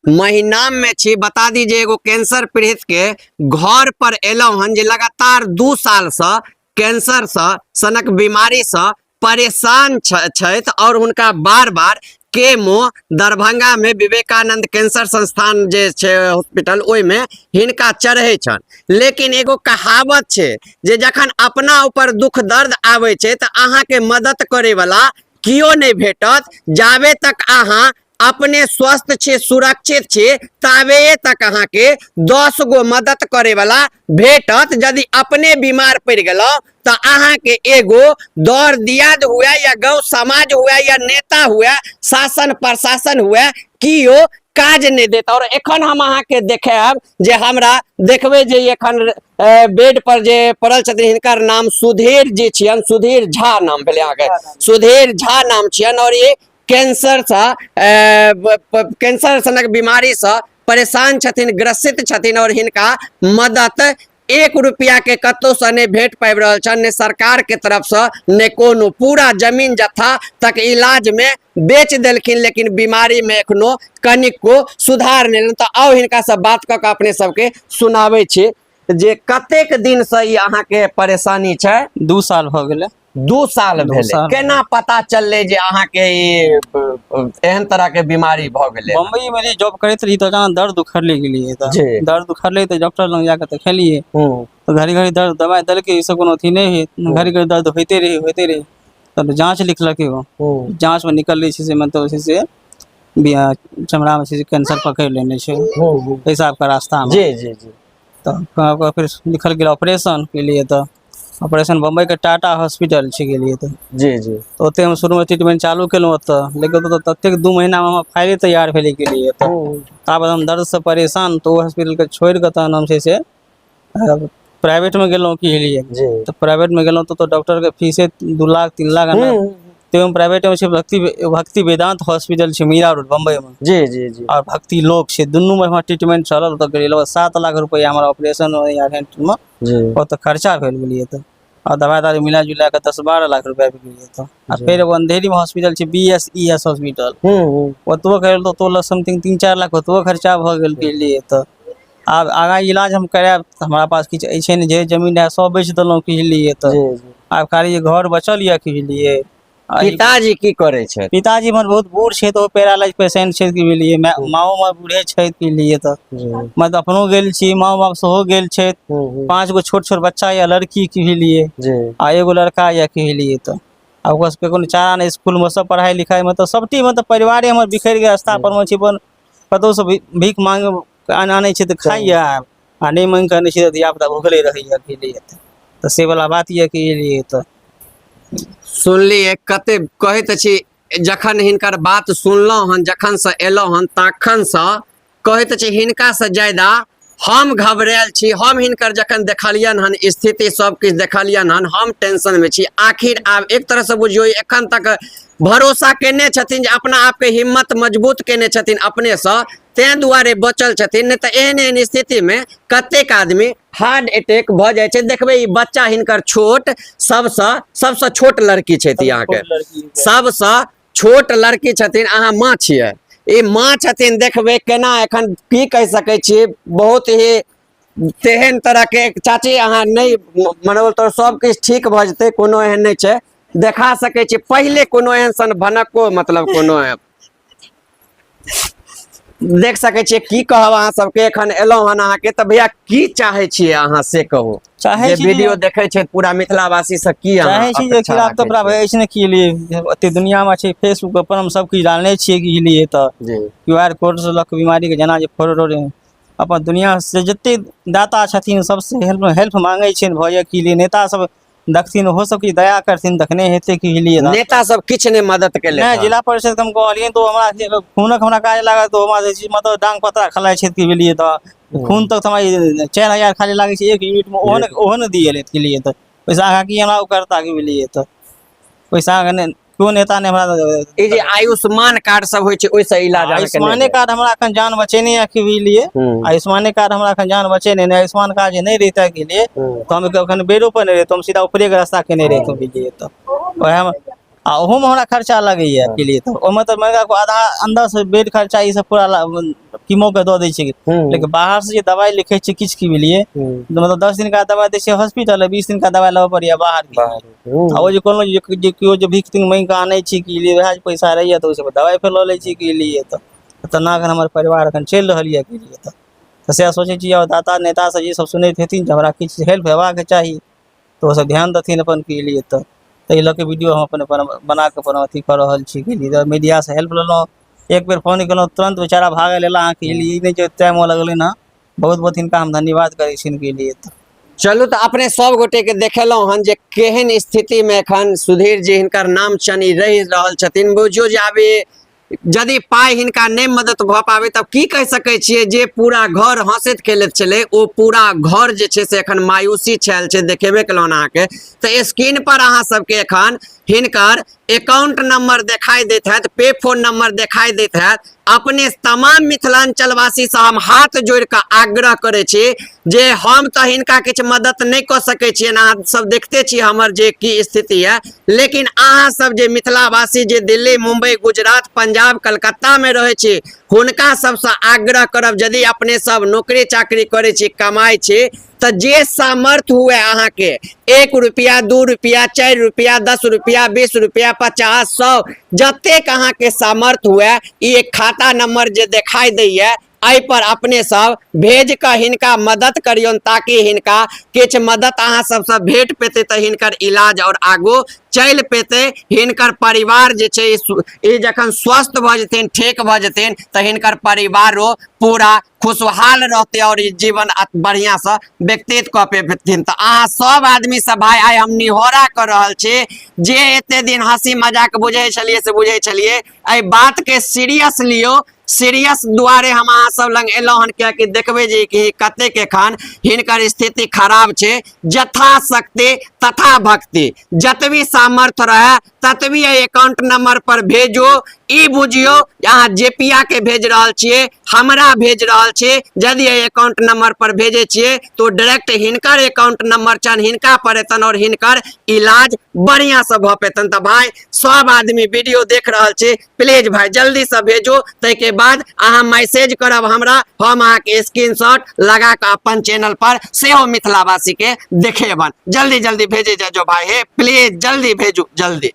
महीना में छी। बता दीजिए एगो कैंसर पीड़ित के घर पर एलहुं हन जे लगातार 2 साल से कैंसर से सनक बीमारी से परेशान छथि और हुनका बार बार केमो दरभंगा में विवेकानंद कैंसर संस्थान जे छै हॉस्पिटल ओहि में हिनका चढ़े छन। लेकिन एगो कहावत छै जे जखन अपना ऊपर दुख दर्द आवे छै त अहाँ के मदद करे वाला कियो नहीं भेटत। जाबे तक अहाँ अपने स्वस्थ छे सुरक्षित छे ताबे तक अहाँ के 10 गो मदद करे वाला भेटत। यदि अपने बीमार पड़ गलो तो अहाँ के एगो दौर दियाद हुए या गौ समाज हुए या नेता हुए शासन प्रशासन हुए कियो काज नहीं देता। और एखन हम अहाँ के देखाब जे हमरा देखबे जे एखन बेड पर जे पड़ल छथिन हिनकर नाम सुधीर जी छियन। सुधीर झा नाम भेले अहाँ के, सुधीर झा नाम छियन और ये कैंसर सनक बीमारी से परेशान छथिन, ग्रसित छथिन और हिनका मदद 1 रुपया के कतो से नहीं भेट पाबि रहल छन, ने सरकार के तरफ से ने कोनो। पूरा जमीन जत्था तक इलाज में बेच देलखिन लेकिन बीमारी में एखनो कनिको सुधार नहीं। तो आओ हिनका सब बात क के अपने सबके सुनावे छी जे कतेक दिन से ई अहाँ के परेशानी छै। 2 साल भ गेले। 2 साल भेले। केना पता चलले जे अहाँ के एहन तरह के बीमारी भ गेले? बम्बई में जॉब करते रही तो अचानक दर्द उखड़ले गेलिए त दर्द उखड़ले तो डॉक्टर लग जाके देखेलिए तो घड़ी घड़ी दर्द दवाई देलके, ई सब कोनो अथी नहीं है। घड़ी घड़ी दर्द होते रहे तब जांच लिखलके वो जांच में निकल से मतलब से चमड़ा में से कैंसर पकड़ लेने छे पेशाब का रास्ता में। जी जी जी। तो फिर लिखल गया ऑपरेशन के लिए। तो ऑपरेशन बम्बई के टाटा हॉस्पिटल छे गेलिए तो जी जी। तो ओते हम शुरू में ट्रीटमेंट चालू केलहुँ लेकिन तो ततेक 2 महीना में हम फाइले तैयार भेले के लिए। तो तब हम दर्द से परेशान तो हॉस्पिटल के छोड़ के तहन हम से प्राइवेट में गेलहुँ की लिए। तो प्राइवेट में गेलहुँ तो डॉक्टर के फीसे 2 लाख 3 लाख आना। तो प्राइवेट में भक्ति वेदांत हॉस्पिटल छे मीरा रोड बम्बई में। जी जी जी। और भक्ति लोक छे, दुनू में हमारा ट्रीटमेंट चलल। तो गेलिए 7 लाख रुपया हमारा ऑपरेशन में तो खर्चा भेल गेलिए। तो और दवाई दारू मिला जुला के 10-12 लाख रुपया भी गेलिए। तो फिर एगो अंधेरी में हॉस्पिटल छे BSES हॉस्पिटल ओतबो गेल तो समथिंग 3-4 लाख ओतबो खर्चा भ गेल के लिए। तो अब आगा इलाज हम कराब हमारा पास किछ छै ने, जे जमीन है सब बेच देलहुं के लिए। तो अब खाली घर बचल या के लिए। पिताजी की करे छे? पिताजी हमर बहुत बूढ़ छे तो पैरालाइज पेशेंट छे के लिए। माओ माँ बूढ़े छे के लिए। तो मैं तो अपनो गेल छी, माँ बाप सेहो गेल छे। 5 गो छोट छोट बच्चा या लड़की के लिए आ एगो लड़का या के लिए। तो अब ओकरा सबके कोनो चारा नहीं, स्कूल में सब पढ़ाई लिखाई में तो सबटी मतलब परिवारे हमर बिखर गए रास्ता पर में छी। कतौ से भीख मांगे आने छे तो खाइए आ नहीं मांग के आने छे तो आप भूखले रहिए के लिए। तो से वाला बात ये के लिए। तो सुनलिए कते कहैत छी जखन हिनकर बात सुनलहुँ हन, जखन से एलहुँ हन तखन से कहैत छी हिनका से ज्यादा हम घबरायल छी। हम हिनकर जखन देखलियन हन स्थिति सब किछ देखलियन हन, हम टेंशन में छी। आखिर आब एक तरह से बुझियो एखन तक भरोसा केने छथिन जे अपना आप के हिम्मत मजबूत केने छथिन अपने से, तें दुआरे बचल छथिन। नहीं तो एहन एहन स्थिति में कतेक आदमी हार्ट अटैक भ जाय छे। देखबे ई बच्चा हिनकर छोट सबसे छोट लड़की छे। यहाँ के सबसे छोट लड़की छथिन। अहाँ माँ छिए, ई माँ छथिन। देखबे केना एखन की कह सके छी, बहुत ही तेहन तरह के चाची अहाँ नहीं मनोबल तो सब किछ ठीक भ जते, कोनो एहन नहीं छे। देखा सके छी पहले कोनो एहन सन भनको मतलब कोनो देख सके छी। की कहब अहाँ सबके एखन एलहुं हन अहाँ के त भैया की चाहे छी अहाँ से कहू। चाहे जे वीडियो देखे छै पूरा मिथिलावासी से की चाहे छी जे खिलाफ तो बड़ा भय ऐसने के लिए ओते दुनिया में छै। फेसबुक पर हम सब कुछ डालने छिए के लिए। तो QR कोड से लक बीमारी के जना जे फॉरवर्ड अपन दुनिया से जते दाता छथिन सबसे हेल्प मांगे छै भय के लिए। नेता सब दक्षिण हो सके दया करथिन तखने हेते के लिए। नेता सब किछ ने मदद के ले। जिला परिषद हम कहलिए तो हमरा खूनक हमरा काज लागत तो हमरा मतलब डांग पत्रा खलाय छै के लिए। तो खून तक हमारी 4000 खाली लागे छै 1 यूनिट में ओहन दिए के लिए। तो पैसा आगा की हमरा करता के लिए। तो पैसा आगा क्यों नेता ने हमरा ई जे आयुष्मान कार्ड सब होय छै ओइ से इलाज आयुष्मान कार्ड हमरा अखन जान बचेने या के लिए। आयुष्मान कार्ड हमरा अखन जान बचेने नहीं। आयुष्मान कार्ड जे नहीं रहता के लिए तो हम अखन बेडो पर नहीं रहते, हम सीधा ऊपरे के रास्ता के नहीं रहते के लिए। तो वह आ ओहो में हमरा खर्चा लगैया के लिए, तो ओमे तो मैं को आधा अंदर से बेड खर्चा ई सब पूरा कीमो के दो दै छै, लेकिन बाहर से जे दवाई लिखे छै किछ के लिए, तो मतलब 10 दिन का दवाई दै छै हॉस्पिटल, 20 दिन का दवाई लेबे पड़िया बाहर के। आ ओ जे कोनो जे कियो जे भीख तिंग मांग के आनै छी के लिए वएह पैसा रहैया, तो ओइ से दवाई फेर ल लै छी के लिए। तो ना अगर हमर परिवार अखन चलि रहल ये के लिए, तो से सोचे छी और दाता नेता से जे सब सुनैत हेथिन जे हमरा किछ हेल्प हेबाक चाही, तो ओ सब ध्यान देथिन अपन के लिए। तो ताहि लऽ के वीडियो हम अपन बना के अपन अथी कर रहल छी के लिए। मीडिया से हेल्प लेलहुँ, एक बेर फोन केलहुँ तुरंत बेचारा भागे लेला अहाँके लिए, नहीं जे टाइम लगलै ना। बहुत बहुत हिनका हम धन्यवाद करै छी के लिए। चलू तो अपने सब गोटे के देखेलहुँ हन जे केहन स्थिति में एखन सुधीर जी हिनकर नाम चनी रहि रहल छथिन। बुझियो जे आब यदि पाई हिनका नहीं मदद भ पावे तब की कह सकै छियै, जे पूरा घर हंसैत खेलैत छलै ओ पूरा घर जे छै से एखन मायूसी छायल छै। देखेबे केलहुँ अहाँके, तो स्क्रीन पर अहाँ सबके एखन हिनकर अकाउंट नंबर दिखाई देत हैत, पे फोन नंबर दिखाई देत हैत। अपने तमाम मिथिलांचल वासी से हम हाथ जोड़ के आग्रह करे छी जे हम तो हिनका किछ मदद नहीं कर सके छी, अहाँ सब देखते छी हमर जे की स्थिति है, लेकिन अहाँ सब जे मिथिलावासी जे दिल्ली मुंबई गुजरात पंजाब कलकत्ता में रहे छी, हुनका सबसे आग्रह करब यदि अपने सब नौकरी चाकरी करे छी कमाई छी, तो जे सामर्थ्य हुए अहाँ के 1 रुपया 2 रुपया 4 रुपया 10 रुपया 20 रुपया 50 100 जतेक अहाँ के सामर्थ्य हुए, ये खाता नंबर जे दिखाई दैया आई पर अपने सब भेज के हिनका मदद करियौन, ताकि हिनका किछ मदद अहाँ सबसे भेट पेते, तो हिनकर इलाज और आगू चल पेते। हिनकर परिवार जे छै ई जखन स्वस्थ भ जेथिन, ठीक भ जेथिन, तो हिनकर परिवारो पूरा खुशहाल रहते और जीवन बढ़िया से व्यतीत क पेथिन। तो अहाँ सब आदमी से भाई आइ हम निहोरा कर रहल छी, जे एते दिन हंसी मजाक बुझे छलिए से बुझे छलिए, एहि बात के सीरियस लियो। सीरियस दुआरे हम अहाँ सब लग एलहुँ हन, कियाकि देखबे जे कि कते के खान हिनकर स्थिति खराब छै। जथा शक्ति तथा भक्ति, जतवी सामर्थ्य रहे ततवी अकाउंट नंबर पर भेजो। ई बुझियो यहाँ जेपिया के भेज रहल छिए, हमरा भेज रहल छिए। यदि अकाउंट नंबर पर भेजे छिए तो डायरेक्ट हिनकर अकाउंट नंबर छन, हिनका पर एतन और हिनकर इलाज बढ़िया से भ पेतन। तो भाई सब आदमी वीडियो देख रहल छी, प्लीज भाई जल्दी से भेजो। तै के बाद अहाँ मैसेज करब हमरा, हम अहाँ के स्क्रीनशॉट लगा के अपन चैनल पर सेहो मिथिलावासी के देखेबन। जल्दी जल्दी भेजे जाजो भाई, हे प्लीज जल्दी भेजो जल्दी।